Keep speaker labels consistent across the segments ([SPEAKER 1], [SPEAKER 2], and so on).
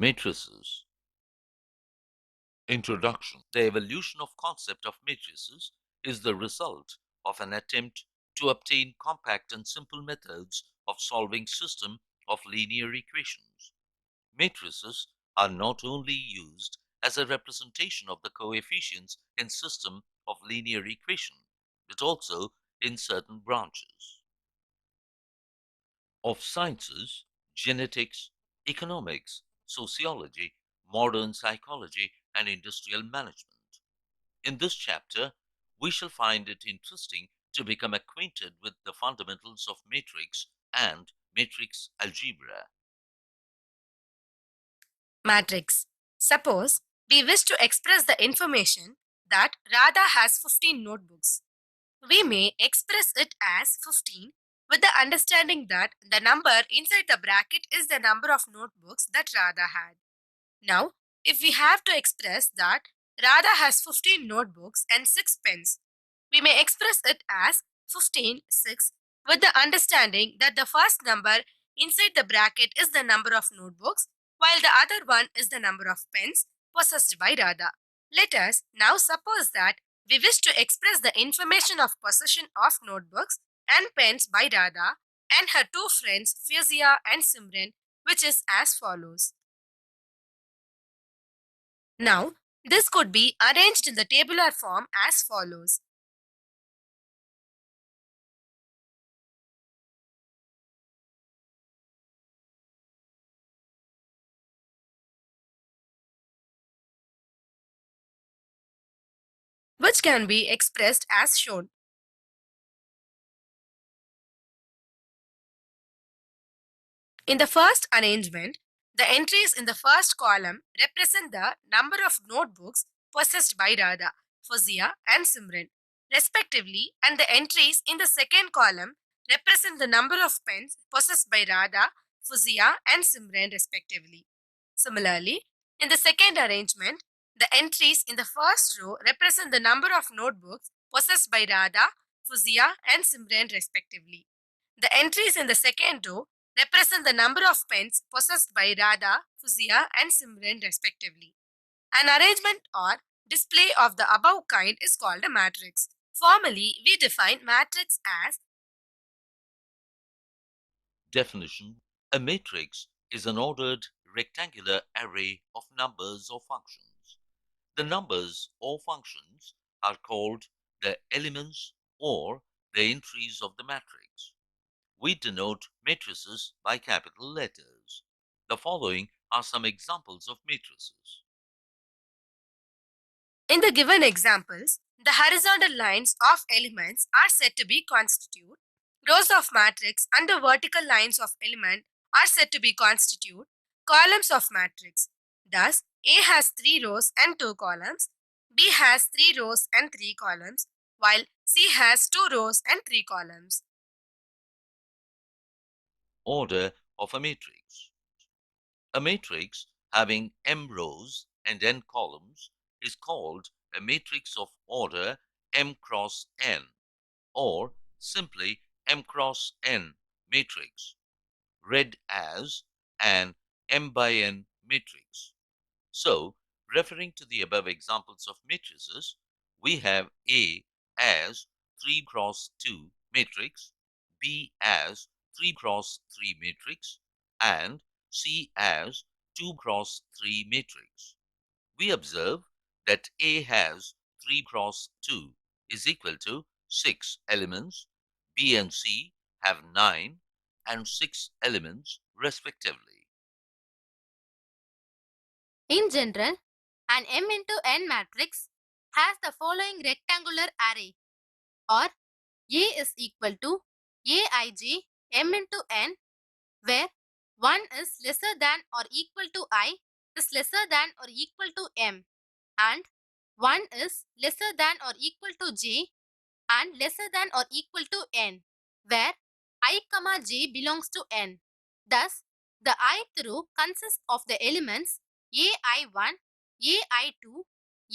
[SPEAKER 1] Matrices. Introduction. The evolution of concept of matrices is the result of an attempt to obtain compact and simple methods of solving system of linear equations. Matrices are not only used as a representation of the coefficients in system of linear equation, but also in certain branches of sciences, genetics, economics, sociology, modern psychology, and industrial management. In this chapter, we shall find it interesting to become acquainted with the fundamentals of matrix and matrix algebra.
[SPEAKER 2] Matrix. Suppose we wish to express the information that Radha has 15 notebooks. We may express it as 15 with the understanding that the number inside the bracket is the number of notebooks that Radha had. Now, if we have to express that Radha has 15 notebooks and 6 pens, we may express it as 15, 6 with the understanding that the first number inside the bracket is the number of notebooks while the other one is the number of pens possessed by Radha. Let us now suppose that we wish to express the information of possession of notebooks and pens by Radha and her two friends Fizia and Simran, which is as follows. Now, this could be arranged in the tabular form as follows. Which can be expressed as shown. In the first arrangement, the entries in the first column represent the number of notebooks possessed by Radha, Fazia and Simran, respectively, and the entries in the second column represent the number of pens possessed by Radha, Fazia and Simran, respectively. Similarly, in the second arrangement, the entries in the first row represent the number of notebooks possessed by Radha, Fuzia and Simran respectively. The entries in the second row represent the number of pens possessed by Radha, Fuzia and Simran respectively. An arrangement or display of the above kind is called a matrix. Formally, we define matrix as
[SPEAKER 1] Definition. A matrix is an ordered rectangular array of numbers or functions. The numbers or functions are called the elements or the entries of the matrix. We denote matrices by capital letters. The following are some examples of matrices.
[SPEAKER 2] in the given examples, the horizontal lines of elements are said to be constitute rows of matrix and the vertical lines of element are said to be constitute columns of matrix. Thus, A has 3 rows and 2 columns, B has 3 rows and 3 columns, while C has 2 rows and 3 columns.
[SPEAKER 1] Order of a matrix. A matrix having m rows and n columns is called a matrix of order m cross n, or simply m cross n matrix, read as an m by n matrix. So, referring to the above examples of matrices, we have A as 3 cross 2 matrix, B as 3 cross 3 matrix, and C as 2 cross 3 matrix. We observe that A has 3 cross 2 is equal to 6 elements, B and C have 9 and 6 elements respectively.
[SPEAKER 3] In general, an M into N matrix has the following rectangular array, or A is equal to Aij M into N, where 1 is lesser than or equal to I is lesser than or equal to M, and 1 is lesser than or equal to J and lesser than or equal to N, where I, J belongs to N. Thus, the ith row consists of the elements AI1, AI2,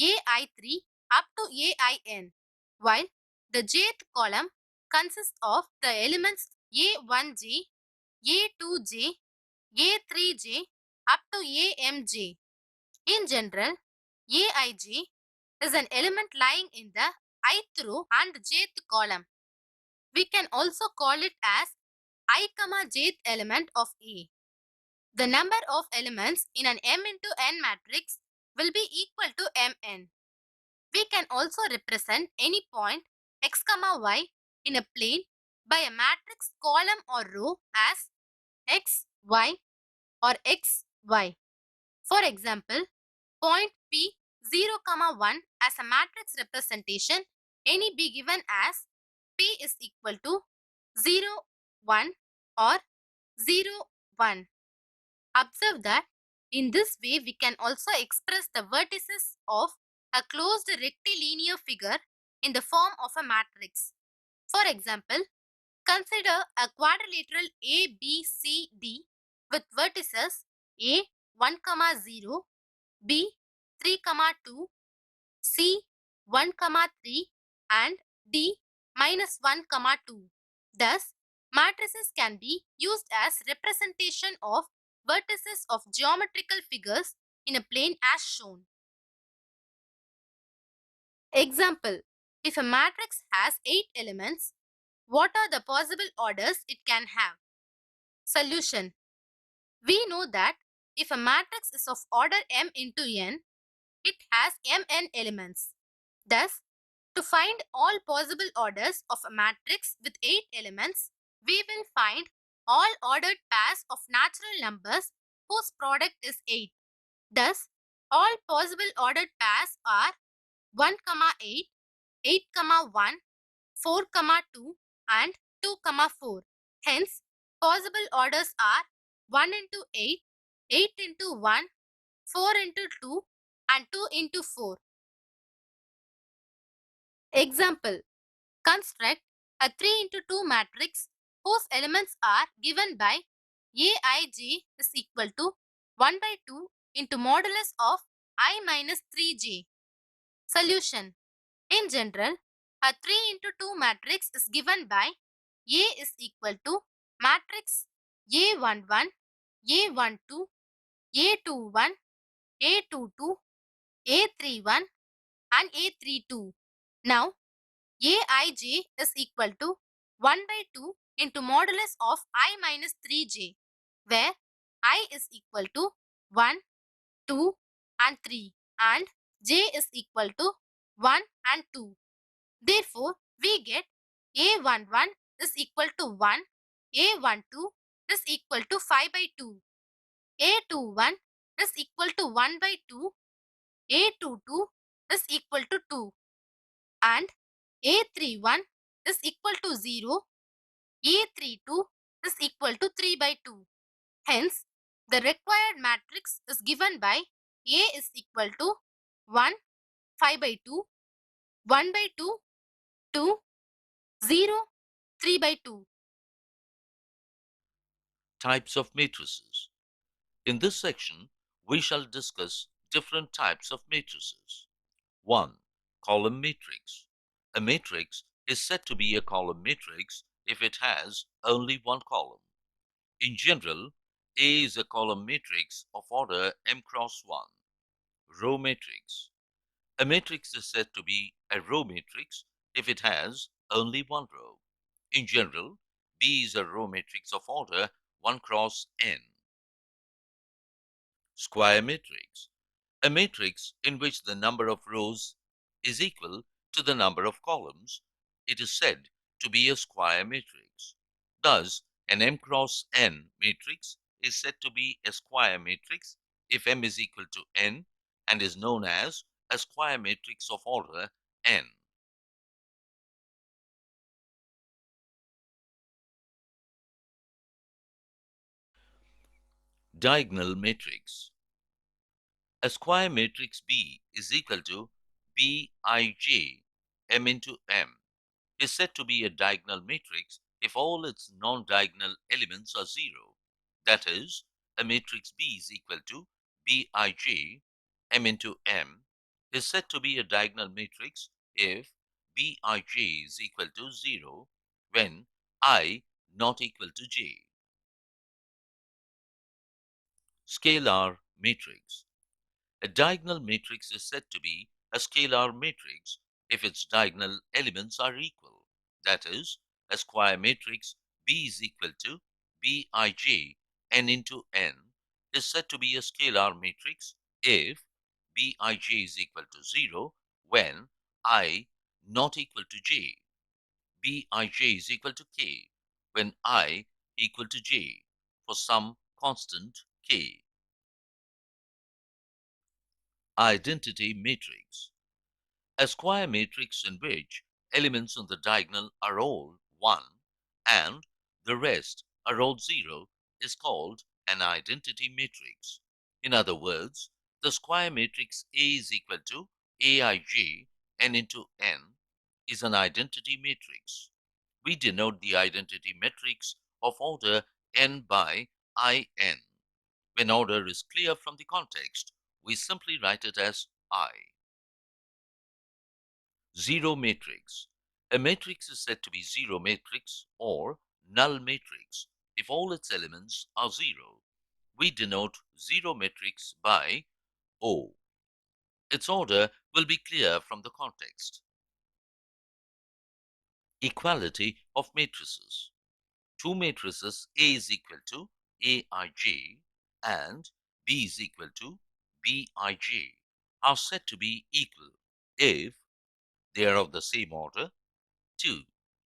[SPEAKER 3] AI3 up to AIN, while the jth column consists of the elements A1j, A2j, A3j up to AMJ. In general, AIJ is an element lying in the ith row and jth column. We can also call it as I, jth element of A. The number of elements in an M into N matrix will be equal to Mn. We can also represent any point x, y in a plane by a matrix column or row as x, y or x, y. For example, point P 0, 1 as a matrix representation any be given as P is equal to 0, 1 or 0, 1. Observe that in this way we can also express the vertices of a closed rectilinear figure in the form of a matrix. For example, consider a quadrilateral ABCD with vertices A 1, 0, B 3, 2, C 1, 3 and D minus 1, 2. Thus, matrices can be used as representation of vertices of geometrical figures in a plane as shown. Example, if a matrix has 8 elements, what are the possible orders it can have? Solution. We know that if a matrix is of order m into n, it has mn elements. Thus, to find all possible orders of a matrix with 8 elements, we will find all ordered pairs of natural numbers whose product is 8. Thus, all possible ordered pairs are 1, 8, 8, 1, 4, 2 and 2, 4. Hence, possible orders are 1 into 8, 8 into 1, 4 into 2 and 2 into 4. Example, construct a 3 into 2 matrix whose elements are given by Aij is equal to 1 by 2 into modulus of I minus 3j. Solution. In general, a 3 into 2 matrix is given by A is equal to matrix A11, A12, A21, A22, A31 and A32. Now, Aij is equal to 1 by 2 into modulus of I minus 3j, where I is equal to 1, 2 and 3 and j is equal to 1 and 2. Therefore, we get A11 is equal to 1, A12 is equal to 5 by 2, A21 is equal to 1 by 2, A22 is equal to 2 and A31 is equal to 0, A32 is equal to 3 by 2. Hence, the required matrix is given by A is equal to 1, 5 by 2, 1 by 2, 2, 0, 3 by 2.
[SPEAKER 1] Types of matrices. In this section, we shall discuss different types of matrices. 1. Column matrix. A matrix is said to be a column matrix if it has only one column. In general, A is a column matrix of order m cross 1. Row matrix. A matrix is said to be a row matrix if it has only one row. In general, B is a row matrix of order 1 cross n. Square matrix. A matrix in which the number of rows is equal to the number of columns. It is said to be a square matrix. Thus, an m cross n matrix is said to be a square matrix if m is equal to n and is known as a square matrix of order n. Diagonal matrix. A square matrix B is equal to Bij m into m is said to be a diagonal matrix if all its non-diagonal elements are zero. That is, a matrix B is equal to Bij m into m is said to be a diagonal matrix if Bij is equal to 0 when I not equal to j. Scalar matrix. A diagonal matrix is said to be a scalar matrix if its diagonal elements are equal. That is, a square matrix B is equal to Bij n into n is said to be a scalar matrix if Bij is equal to 0 when I not equal to j. Bij is equal to k when I equal to j for some constant k. Identity matrix. A square matrix in which elements on the diagonal are all 1 and the rest are all 0 is called an identity matrix. In other words, the square matrix A is equal to Aij n into n is an identity matrix. We denote the identity matrix of order n by In. When order is clear from the context, we simply write it as I. Zero matrix. A matrix is said to be zero matrix or null matrix if all its elements are zero. We denote zero matrix by O. Its order will be clear from the context. Equality of matrices. Two matrices A is equal to Aij and B is equal to Bij are said to be equal if they are of the same order. 2.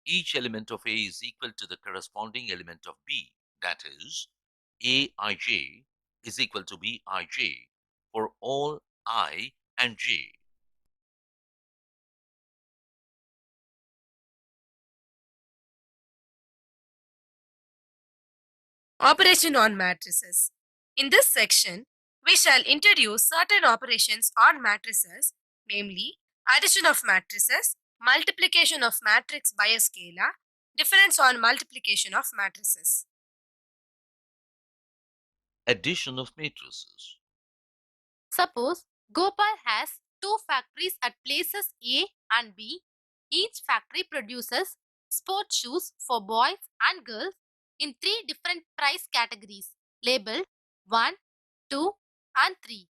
[SPEAKER 1] Each element of A is equal to the corresponding element of B. That is, Aij is equal to Bij for all I and j.
[SPEAKER 2] Operation on matrices. In this section, we shall introduce certain operations on matrices, namely addition of matrices, multiplication of matrix by a scalar, difference on multiplication of matrices.
[SPEAKER 1] Addition of matrices.
[SPEAKER 3] Suppose Gopal has two factories at places A and B. Each factory produces sports shoes for boys and girls in three different price categories labeled 1, 2 and 3.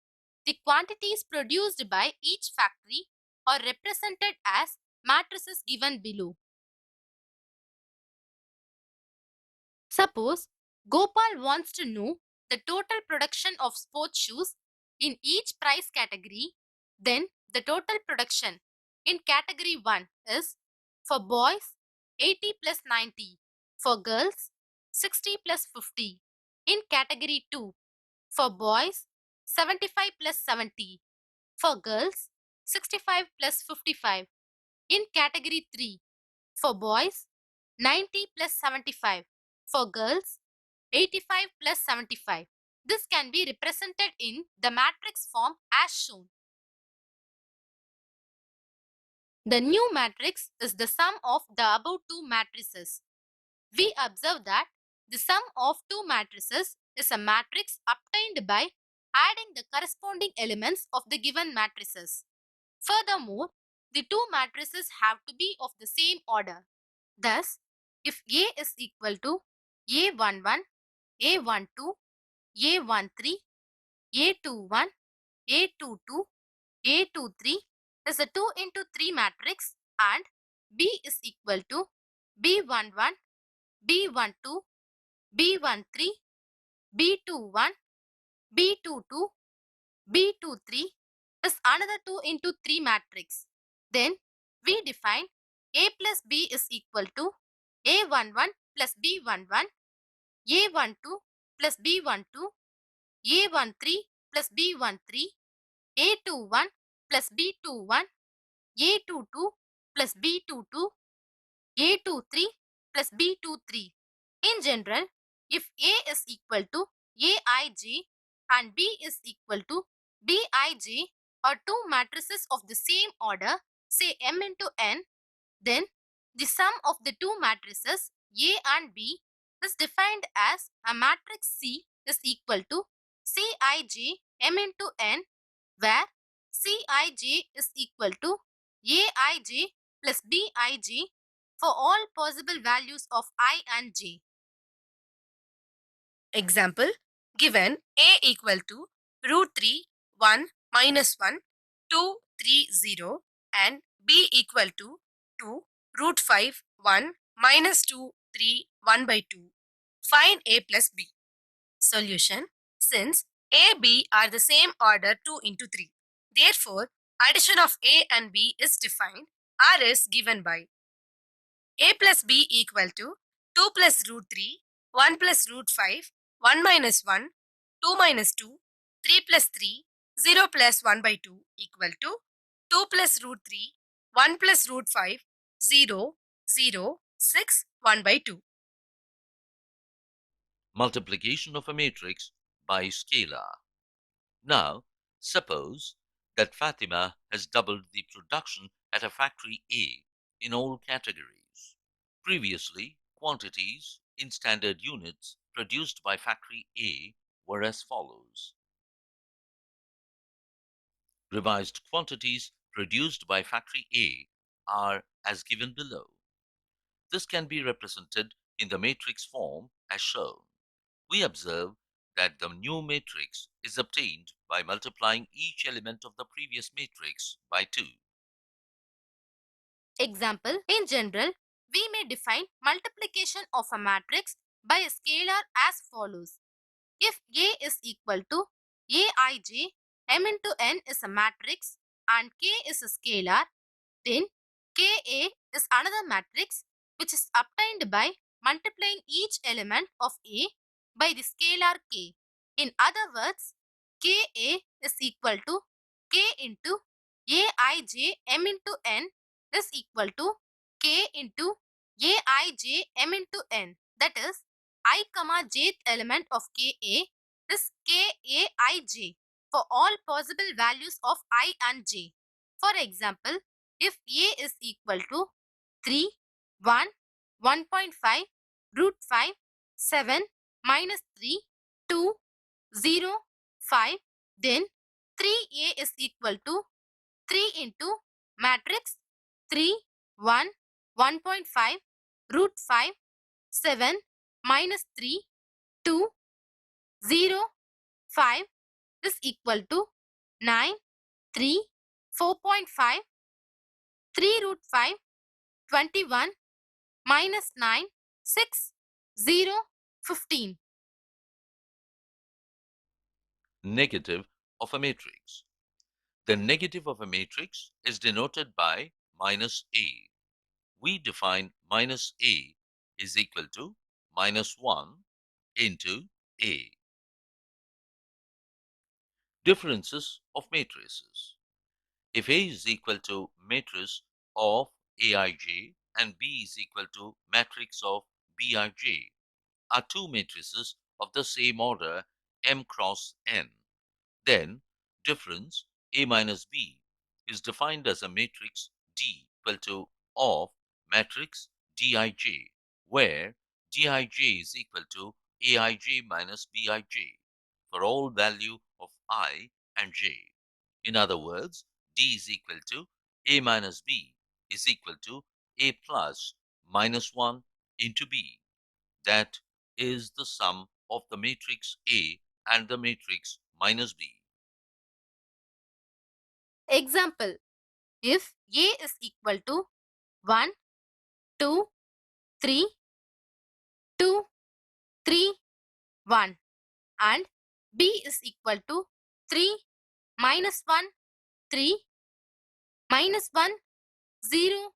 [SPEAKER 3] The quantities produced by each factory are represented as matrices given below. Suppose Gopal wants to know the total production of sports shoes in each price category, then the total production in category 1 is for boys 80 plus 90, for girls 60 plus 50. In category 2, for boys 75 plus 70, for girls 65 plus 55. In category 3, for boys 90 plus 75, for girls 85 plus 75. This can be represented in the matrix form as shown. The new matrix is the sum of the above two matrices. We observe that the sum of two matrices is a matrix obtained by adding the corresponding elements of the given matrices. Furthermore, the two matrices have to be of the same order. Thus, if A is equal to A11, A12, A13, A21, A22, A23 is a 2 into 3 matrix and B is equal to B11, B12, B13, B21, B22, B23 is another 2 into 3 matrix. Then we define A plus B is equal to A11 plus B11, A12 plus B12, A13 plus B13, A21 plus B21, A22 plus B22, A23 plus B23. In general, if A is equal to Aij and B is equal to Bij or two matrices of the same order, say M into N, then the sum of the two matrices A and B is defined as a matrix C is equal to Cij M into N, where Cij is equal to Aij plus Bij for all possible values of I and j.
[SPEAKER 2] Example, given A equal to root 3, 1, minus 1, 2, 3, 0 and B equal to 2, root 5, 1, minus 2, 3, 1 by 2. Find A plus B. Solution. Since A, B are the same order 2 into 3. Therefore, addition of A and B is defined. R is given by A plus B equal to 2 plus root 3, 1 plus root 5, 1 minus 1, 2 minus 2, 3 plus 3, 0 plus 1 by 2 equal to 2 plus root 3, 1 plus root 5, 0, 0, 6, 1 by 2.
[SPEAKER 1] Multiplication of a matrix by scalar. Now, suppose that Fatima has doubled the production at a factory A in all categories. Previously, quantities in standard units produced by factory A were as follows. Revised quantities produced by factory A are as given below. This can be represented in the matrix form as shown. We observe that the new matrix is obtained by multiplying each element of the previous matrix by 2.
[SPEAKER 3] Example, in general, we may define multiplication of a matrix by a scalar as follows. If A is equal to Aij, M into N is a matrix and K is a scalar, then Ka is another matrix which is obtained by multiplying each element of A by the scalar K. In other words, Ka is equal to K into Aij M into N is equal to K into Aij M into N. That is, I comma jth element of Ka is Kaij for all possible values of I and j. For example, if A is equal to 3, 1, 1.5, root 5, 7, minus 3, 2, 0, 5, then 3A is equal to 3 into matrix 3, 1, 1.5, root 5, 7, minus 3, 2, 0, 5 is equal to 9, 3, 4.5, 3 root 5, 21, minus 9, 6, 0, 15.
[SPEAKER 1] Negative of a matrix. The negative of a matrix is denoted by minus A. We define minus A is equal to minus 1 into A. Differences of matrices. If A is equal to matrix of Aij and B is equal to matrix of Bij, are two matrices of the same order M cross N, then difference A minus B is defined as a matrix D equal to of matrix Dij, where Dij is equal to Aij minus Bij for all value of I and j. In other words, D is equal to A minus B is equal to A plus minus 1 into B. That is the sum of the matrix A and the matrix minus B.
[SPEAKER 3] Example, if A is equal to 1, 2, 3, 2, 3, 1 and B is equal to 3, minus 1, 3, minus 1, 0,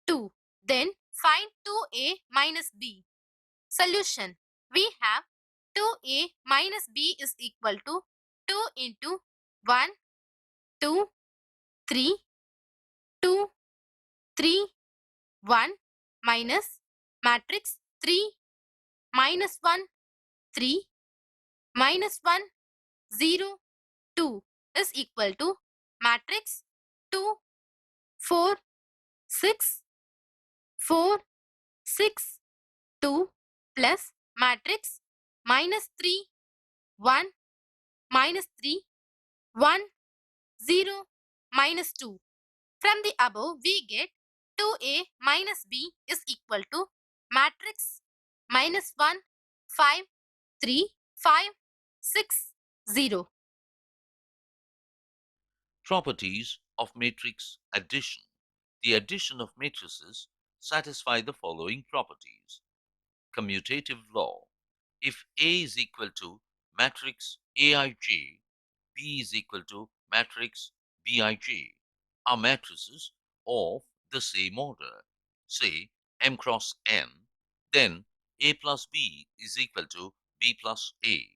[SPEAKER 3] 2. Then find 2A minus B. Solution. We have 2A minus B is equal to 2 into 1, 2, 3, 2, 3, 1 minus matrix 3, minus 1, 3, minus 1, 0, 2 is equal to matrix 2, 4, 6, 4, 6, 2 plus matrix minus 3, 1, minus 3, 1, 0, minus 2. From the above, we get 2A minus B is equal to matrix minus 1, 5, 3, 5, 6, 0.
[SPEAKER 1] Properties of matrix addition. The addition of matrices satisfy the following properties. Commutative law. If A is equal to matrix Aij, B is equal to matrix Bij are matrices of the same order, say M cross N, then A plus B is equal to B plus A.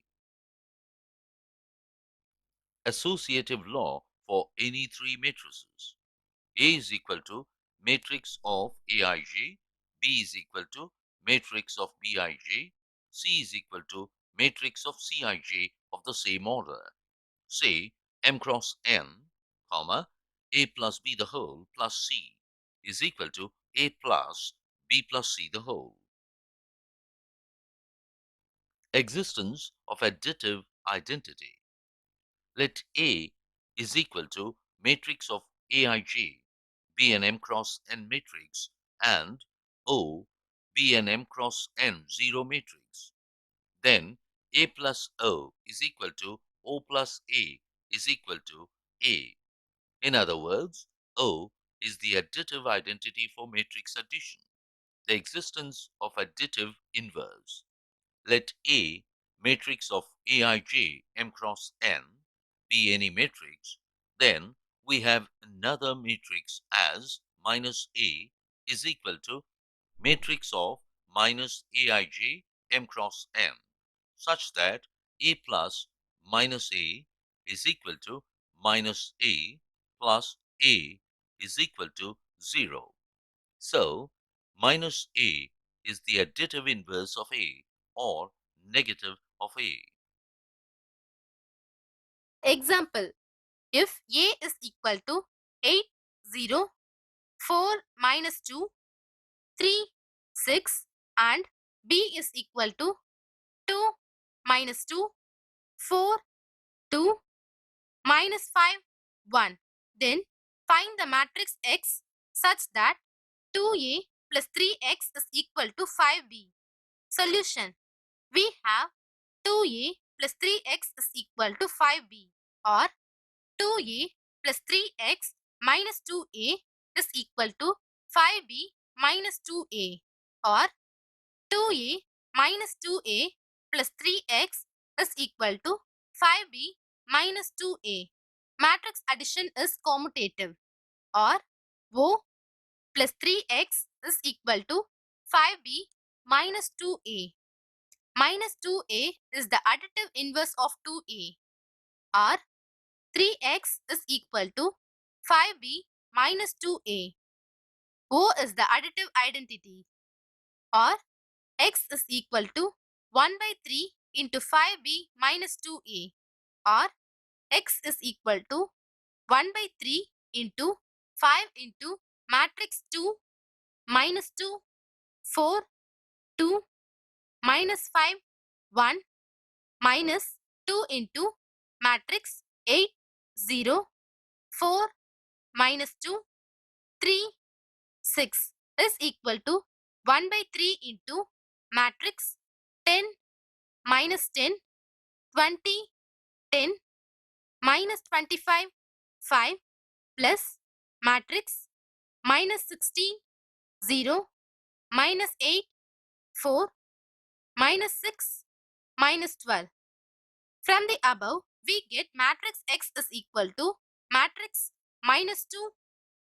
[SPEAKER 1] Associative law for any three matrices. A is equal to matrix of Aij, B is equal to matrix of Bij, C is equal to matrix of Cij of the same order. Say M cross N, comma, A plus B the whole plus C is equal to A plus B plus C the whole. Existence of additive identity. Let A is equal to matrix of Aij, be an M cross N matrix, and O be an M cross N zero matrix. Then A plus O is equal to O plus A is equal to A. In other words, O is the additive identity for matrix addition. The existence of additive inverse. Let A, matrix of Aij M cross N, be any matrix, then we have another matrix as minus A is equal to matrix of minus Aij M cross N, such that A plus minus A is equal to minus A plus A is equal to 0. So, minus A is the additive inverse of A or negative of A.
[SPEAKER 3] Example, if A is equal to 8, 0, 4 minus 2, 3, 6 and B is equal to 2 minus 2, 4, 2, minus 5, 1. Then find the matrix X such that 2A plus 3X is equal to 5B. Solution. We have 2A plus 3X is equal to 5B, or 2A plus 3X minus 2A is equal to 5B minus 2A, or 2A minus 2A plus 3X is equal to 5B minus 2A. Matrix addition is commutative, or O plus 3X is equal to 5B minus 2A. Minus 2A is the additive inverse of 2A, or 3X is equal to 5B minus 2A. O is the additive identity, or X is equal to 1 by 3 into 5B minus 2A, or X is equal to 1 by 3 into 5 into matrix 2 minus 2, 4, 2, minus 5, 1 minus 2 into matrix 8, 0, 4, minus 2, 3, 6 is equal to 1 by 3 into matrix 10, minus 10, 20, 10, minus 25, 5 plus matrix minus 16, 0, minus 8, 4, minus 6, minus 12. From the above, we get matrix X is equal to matrix minus 2,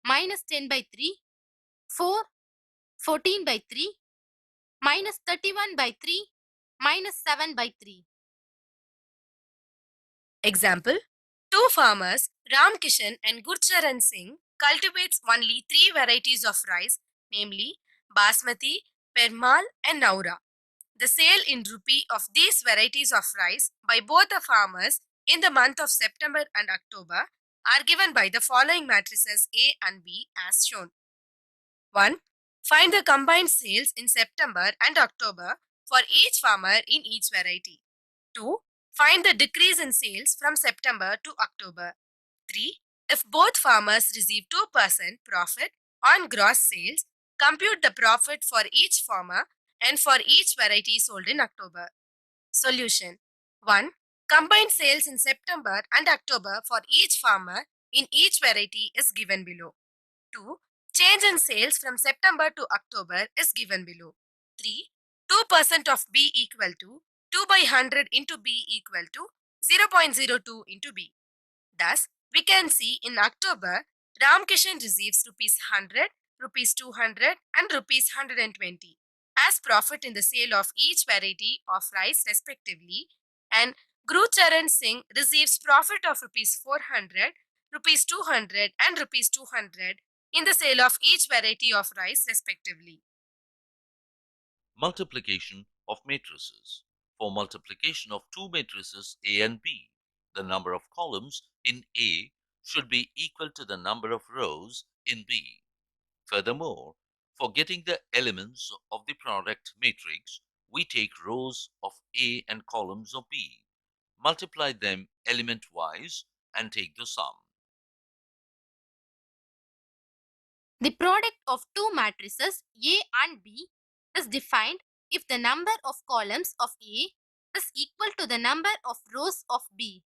[SPEAKER 3] minus 10 by 3, 4, 14 by 3, minus 31 by 3, minus 7 by 3.
[SPEAKER 2] Example, two farmers, Ramkishan and Gurcharan Singh, cultivates only three varieties of rice, namely Basmati, Permal and Naura. The sale in rupee of these varieties of rice by both the farmers in the month of September and October are given by the following matrices A and B as shown. 1. Find the combined sales in September and October for each farmer in each variety. 2. Find the decrease in sales from September to October. 3. If both farmers receive 2% profit on gross sales, compute the profit for each farmer and for each variety sold in October. Solution. 1. Combined sales in September and October for each farmer in each variety is given below. 2. Change in sales from September to October is given below. 3. 2% of B equal to 2 by 100 into B equal to 0.02 into B. Thus, we can see in October, Ramkishan receives rupees 100, rupees 200 and rupees 120 as profit in the sale of each variety of rice respectively, and Guru Charan Singh receives profit of rupees 400, rupees 200 and rupees 200 in the sale of each variety of rice respectively.
[SPEAKER 1] Multiplication of matrices. For multiplication of two matrices A and B, the number of columns in A should be equal to the number of rows in B. Furthermore, for getting the elements of the product matrix, we take rows of A and columns of B, multiply them element-wise, and take the sum.
[SPEAKER 3] The product of two matrices A and B is defined if the number of columns of A is equal to the number of rows of B.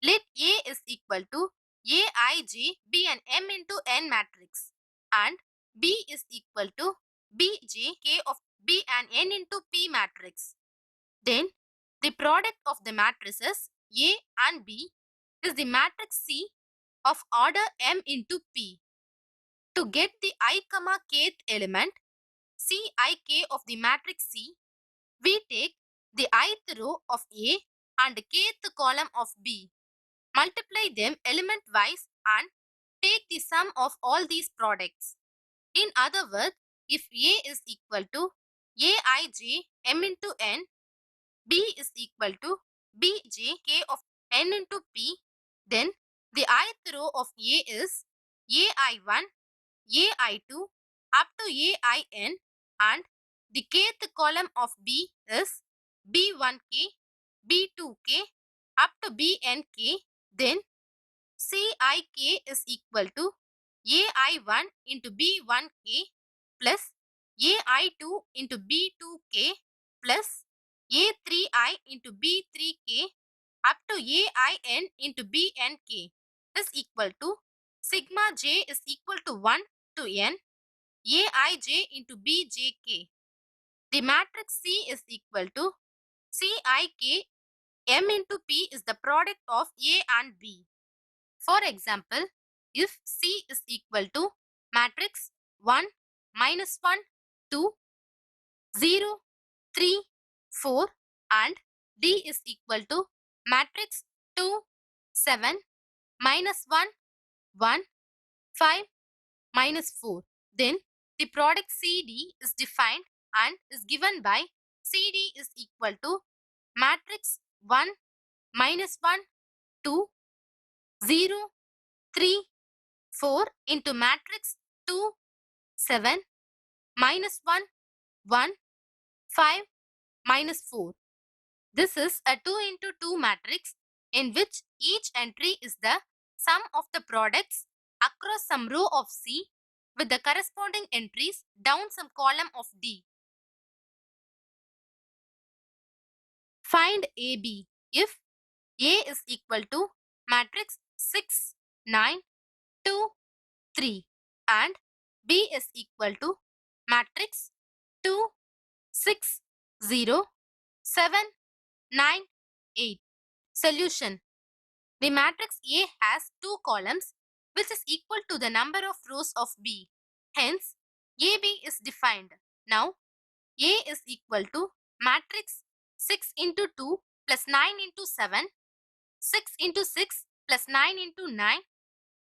[SPEAKER 3] Let A is equal to Aij be an M into N matrix and B is equal to Bj K of B and N into P matrix. Then the product of the matrices A and B is the matrix C of order M into P. To get the I, kth element Cik of the matrix C, we take the ith row of A and kth column of B, multiply them element wise and take the sum of all these products. In other words, if A is equal to Aij M into N, B is equal to Bj K of N into P, then the ith row of A is Ai1, Ai2 up to Ain, and the kth column of B is B1k, B2k up to Bnk. Then Cik is equal to Ai1 into B1k plus Ai2 into B2k plus A3i into B3k up to Ain into Bnk is equal to sigma j is equal to 1 to n Aij into Bjk. The matrix C is equal to Cik M into P is the product of A and B. For example, if C is equal to matrix 1, minus 1, 2, 0, 3, 4 and D is equal to matrix 2, 7, minus 1, 1, 5, minus 4. Then the product CD is defined and is given by CD is equal to matrix 1, minus 1, 2, 0, 3, 4 into matrix 2, 7, minus 1, 1, 5, minus 4. This is a 2 into 2 matrix in which each entry is the sum of the products across some row of C with the corresponding entries down some column of D. Find AB if A is equal to matrix 6, 9, 2, 3 and B is equal to matrix 2, 6, 0, 7, 9, 8. Solution. The matrix A has two columns which is equal to the number of rows of B. Hence, AB is defined. Now, A is equal to matrix 6 into 2 plus 9 into 7, 6 into 6 plus 9 into 9,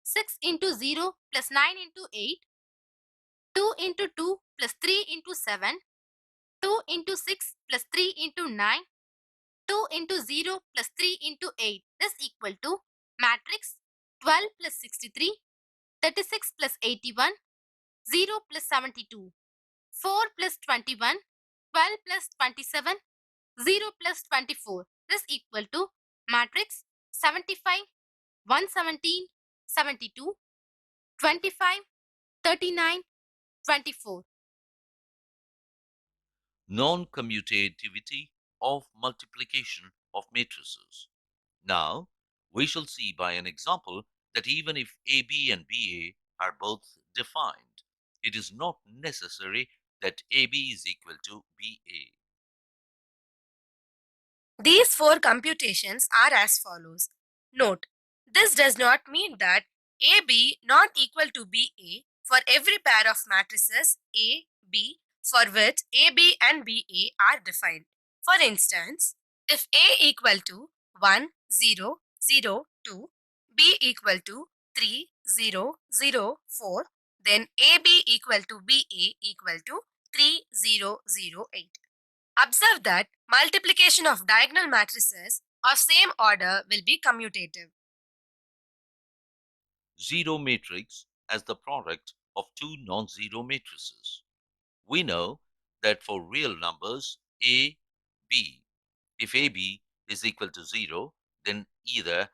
[SPEAKER 3] 6 into 0 plus 9 into 8, 2 into 2 plus 3 into 7, 2 into 6 plus 3 into 9, 2 into 0 plus 3 into 8 is equal to matrix 12 plus 63, 36 plus 81, 0 plus 72, 4 plus 21, 12 plus 27, 0 plus 24 is equal to matrix 75, 117, 72, 25, 39, 24.
[SPEAKER 1] Non-commutativity of multiplication of matrices. Now, we shall see by an example that even if AB and BA are both defined, it is not necessary that AB is equal to BA.
[SPEAKER 2] These four computations are as follows. Note, this does not mean that AB not equal to BA for every pair of matrices A, B for which AB and BA are defined. For instance, if A equal to 1, 0, 0, 2, B equal to 3, 0, 0, 4, then AB equal to BA equal to 3, 0, 0, 8. Observe that multiplication of diagonal matrices of same order will be commutative.
[SPEAKER 1] Zero matrix as the product of two non-zero matrices. We know that for real numbers A, B, if AB is equal to 0, then either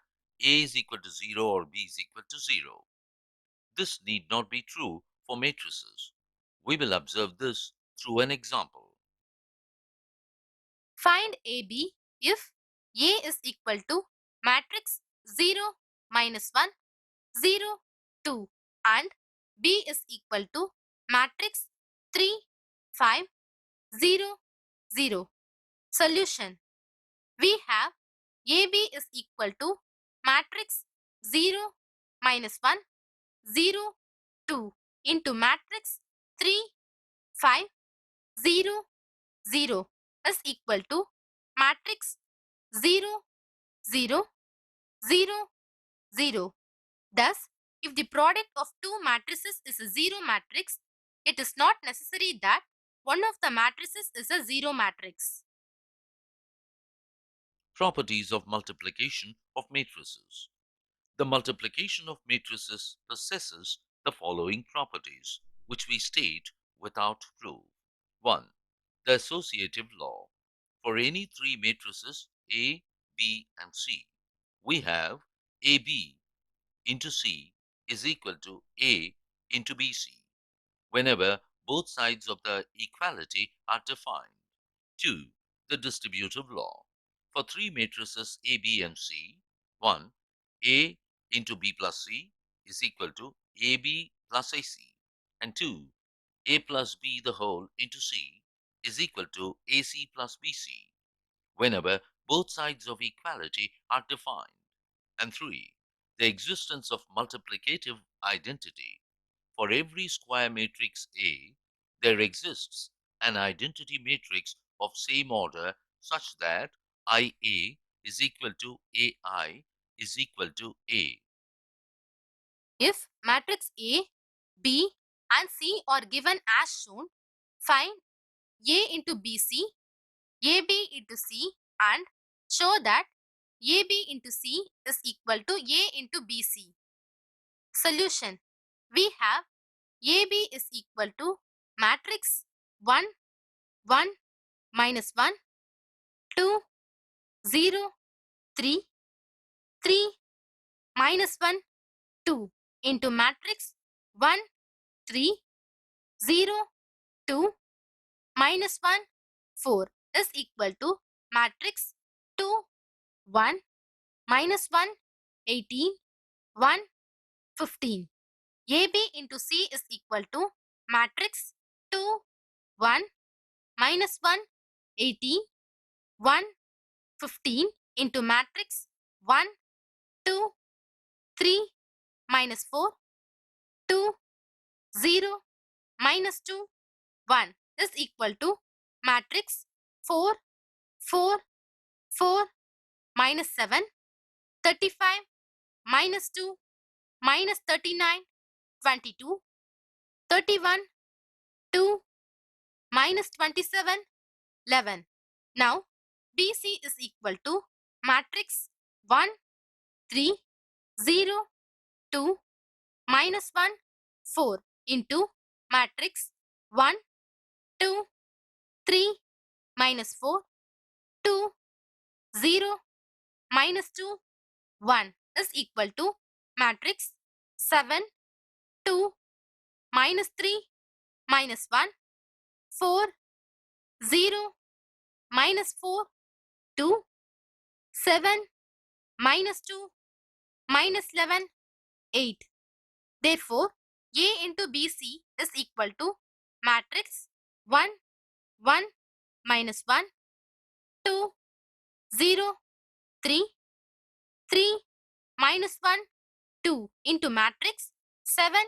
[SPEAKER 1] A is equal to 0 or B is equal to 0. This need not be true for matrices. We will observe this through an example.
[SPEAKER 3] Find AB if A is equal to matrix 0, minus 1, 0, 2 and B is equal to matrix 3, 5, 0, 0. Solution. We have AB is equal to matrix 0, minus 1, 0, 2 into matrix 3, 5, 0, 0 is equal to matrix 0, 0, 0, 0. Thus, if the product of two matrices is a zero matrix, it is not necessary that one of the matrices is a zero matrix.
[SPEAKER 1] Properties of multiplication of matrices. The multiplication of matrices possesses the following properties, which we state without proof. 1. The associative law. For any three matrices A, B, and C, we have AB into C is equal to A into BC whenever both sides of the equality are defined. 2. The distributive law. For three matrices A, B, and C, 1. A into B plus C is equal to AB plus AC, and 2. A plus B the whole into C is equal to AC plus BC whenever both sides of equality are defined. And 3. The existence of multiplicative identity. For every square matrix A, there exists an identity matrix of same order such that IA is equal to AI is equal to A.
[SPEAKER 3] If matrix A, B and C are given as shown, find A into BC, AB into C and show that AB into C is equal to A into BC. Solution. We have AB is equal to matrix 1, 1, minus 1, 2, 0, 3, 3, minus 1, 2 into matrix 1, 3, 0, 2, minus 1, 4 is equal to matrix 2, 1, minus 1, 18, 1, 15. AB into C is equal to matrix 2, 1, minus 1, 18, 1, 15 into matrix 1, 2, 3, minus 4, 2, 0, minus 2, 1 is equal to matrix 4, 4, 4, minus 7, 35, minus 2, minus 39, 22, 31, 2, minus 27, 11. Now, BC is equal to matrix 1, 3, 0, 2, minus 1, 4 into matrix 1, 2, 3, minus 4, 2, 0, minus 2, 1 is equal to matrix 7, 2, minus 3, minus 1, 4, 0, minus 4, 2, 7 minus 2 minus 11, 8. Therefore, A into BC is equal to matrix 1, 1 minus 1, 2, 0, 3, 3 minus 1, 2 into matrix 7,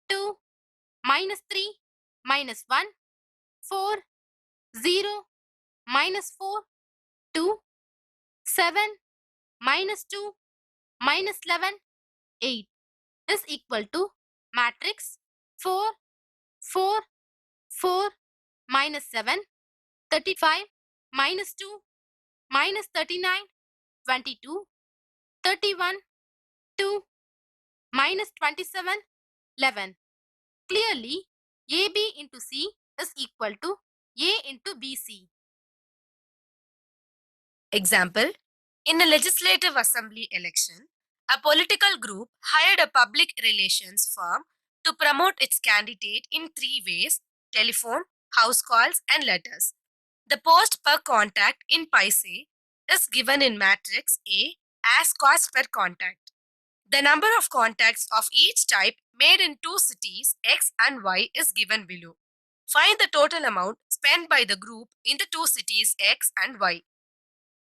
[SPEAKER 3] 2 minus 3 minus 1, 4, 0 minus 4, 2, 7 minus 2 minus 11, 8 is equal to matrix 4, 4, 4 minus 7, 35 minus 2 minus 39, 22, 31, 2 minus 27, 11. Clearly, AB into C is equal to A into BC.
[SPEAKER 2] Example, in a legislative assembly election, a political group hired a public relations firm to promote its candidate in three ways: telephone, house calls, and letters. The post per contact in paise is given in matrix A as cost per contact. The number of contacts of each type made in two cities X and Y is given below. Find the total amount spent by the group in the two cities X and Y.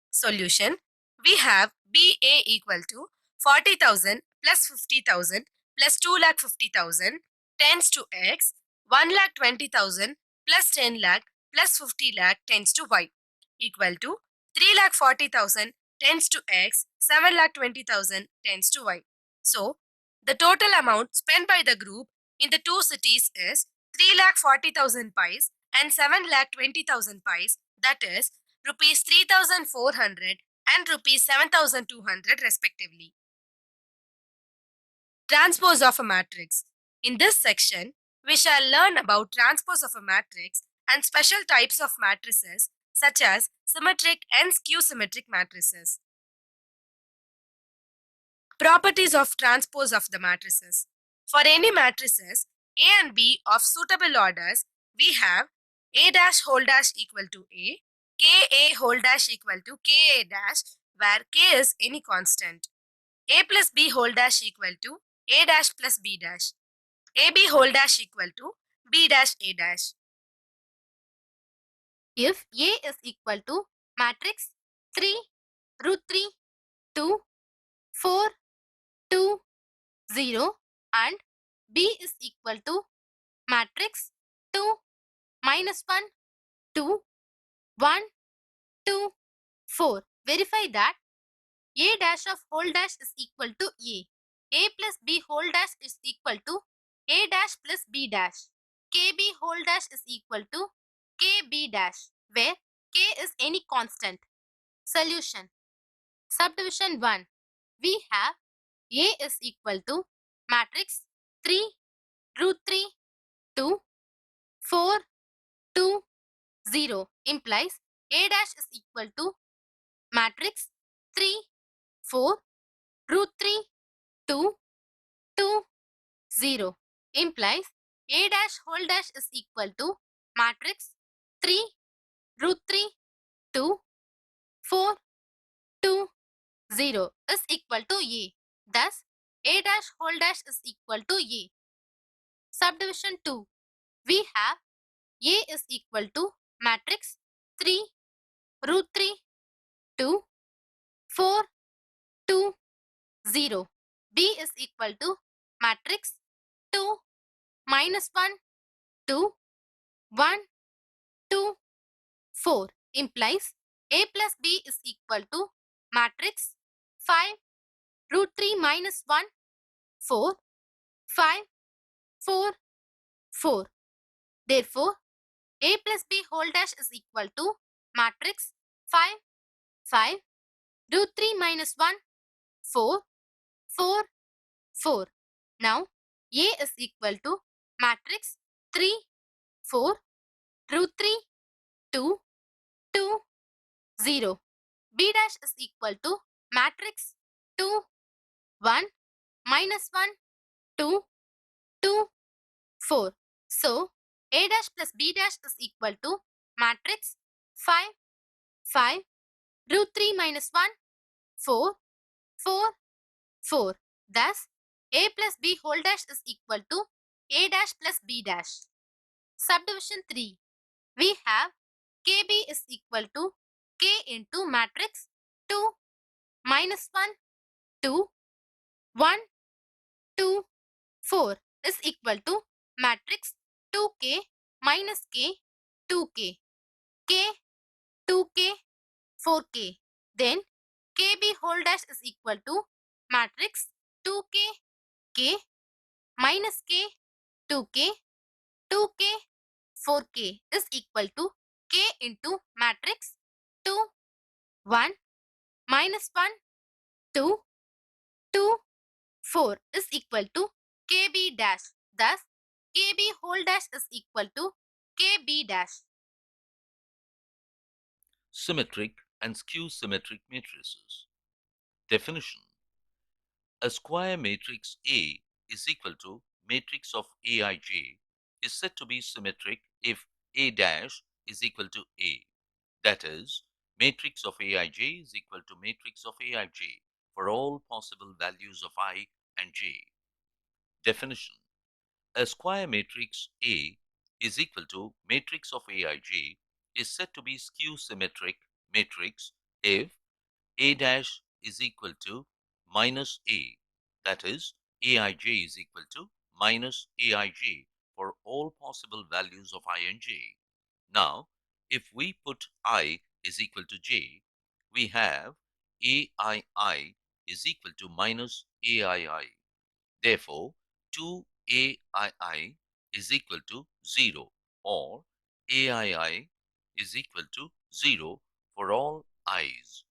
[SPEAKER 2] Solution. We have BA equal to 40,000 plus 50,000 plus 2,50,000 tends to X, 1,20,000 plus 10 lakh plus 50 lakh tends to Y equal to 3,40,000 tends to X, 7,20,000 tends to Y. So, the total amount spent by the group in the two cities is 3,40,000 pies and 7,20,000 pies, that is rupees 3,400 and rupees 7,200 respectively. Transpose of a matrix. In this section, we shall learn about transpose of a matrix and special types of matrices such as symmetric and skew-symmetric matrices. Properties of transpose of the matrices. For any matrices A and B of suitable orders, we have A dash whole dash equal to A, Ka whole dash equal to Ka dash, where K is any constant. A plus B whole dash equal to A dash plus B dash. AB whole dash equal to B dash A dash.
[SPEAKER 3] If A is equal to matrix 3, root 3, 2, 4, 2, 0 and B is equal to matrix 2, minus 1, 2, 1, 2, 4. Verify that A dash of whole dash is equal to A. A plus B whole dash is equal to A dash plus B dash. KB whole dash is equal to KB dash, where K is any constant. Solution. Subdivision 1. We have A is equal to matrix 3, root 3, 2, 4, 2, 0 implies A dash is equal to matrix 3, 4, root 3, 2, 2, 0 implies A dash whole dash is equal to matrix 3, root 3, 2, 4, 2, 0 is equal to A. Thus, A dash whole dash is equal to A. Subdivision 2. We have A is equal to matrix 3, root 3, 2, 4, 2, 0. B is equal to matrix 2, minus 1, 2, 1, 2, 4 implies A plus B is equal to matrix 5, root 3 minus 1, 4, 5, 4, 4. Therefore, A plus B whole dash is equal to matrix 5, 5, root 3 minus 1, 4, 4, 4. Now, A is equal to matrix 3, 4, root 3, 2, 2, 0. B dash is equal to matrix 2, 1, minus 1, 2, 2, 4. So, A dash plus B dash is equal to matrix 5, 5, root 3 minus 1, 4, 4, 4. Thus, a plus b whole dash is equal to a dash plus b dash. Subdivision 3. We have kb is equal to k into matrix 2, minus 1, 2, 1, 2, 4 is equal to matrix 2k minus k, 2k, k, 2k, 4k. Then kb whole dash is equal to matrix 2k, k, minus k, 2k, 2k, 4k is equal to k into matrix 2, 1, minus 1, 2, 2, 4 is equal to kb dash. Thus, kb whole dash is equal to kb dash.
[SPEAKER 1] Symmetric and skew symmetric matrices. Definition: a square matrix A is equal to matrix of Aij is said to be symmetric if A dash is equal to A. That is, matrix of Aij is equal to matrix of Aij for all possible values of I and j. Definition: a square matrix A is equal to matrix of Aij is said to be skew symmetric matrix if A dash is equal to minus A, that is, Aij is equal to minus Aij for all possible values of I and j. Now, if we put I is equal to j, we have Aii is equal to minus Aii. Therefore, 2Aii is equal to 0, or Aii is equal to 0 for all i's.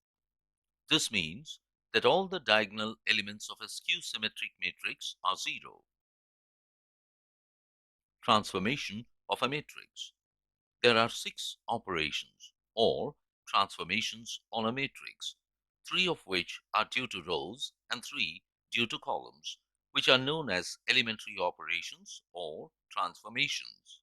[SPEAKER 1] This means that all the diagonal elements of a skew-symmetric matrix are 0. Transformation of a matrix. There are 6 operations or transformations on a matrix, 3 of which are due to rows and 3 due to columns, which are known as elementary operations or transformations.